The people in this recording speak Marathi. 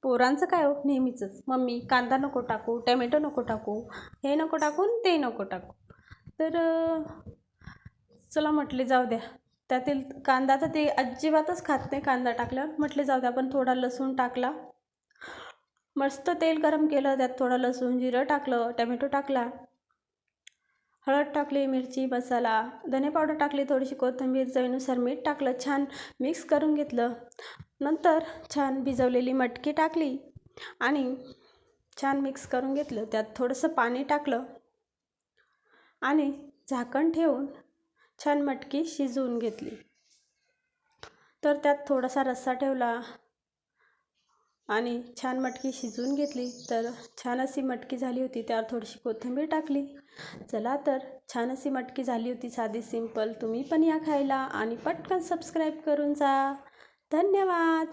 पोरांचं काय हो, नेहमीचंच, मम्मी कांदा नको टाकू, टॅमॅटो नको टाकू, हे नको टाकून ते नको टाकू. तर चला म्हटले जाऊ द्या, त्यातील कांदा तर ते अजिबातच खात नाही कांदा टाकल्यावर. म्हटले जाऊ द्या, आपण थोडा लसूण टाकला, मस्त तेल गरम केलं, त्यात थोडं लसूण जिरं टाकलं, टॅमॅटो टाकला, हळद टाकली, मिरची मसाला, धने पावडर टाकली, थोडीशी कोथिंबीर, चवीनुसार मीठ टाकलं, छान मिक्स करून घेतलं. नंतर छान भिजवलेली मटकी टाकली आणि छान मिक्स करून घेतलं. त्यात थोडंसं पाणी टाकलं आणि झाकण ठेवून छान मटकी शिजवून घेतली. तर त्यात थोडासा रस्सा ठेवला आणि छान मटकी शिजवून घेतली. तर छान अशी मटकी झाली होती. त्यावर थोडीशी कोथिंबीर टाकली. चला तर छान अशी मटकी झाली होती, साधी सिंपल. तुम्ही पण या खायला आणि पटकन सबस्क्राईब करून जा. धन्यवाद.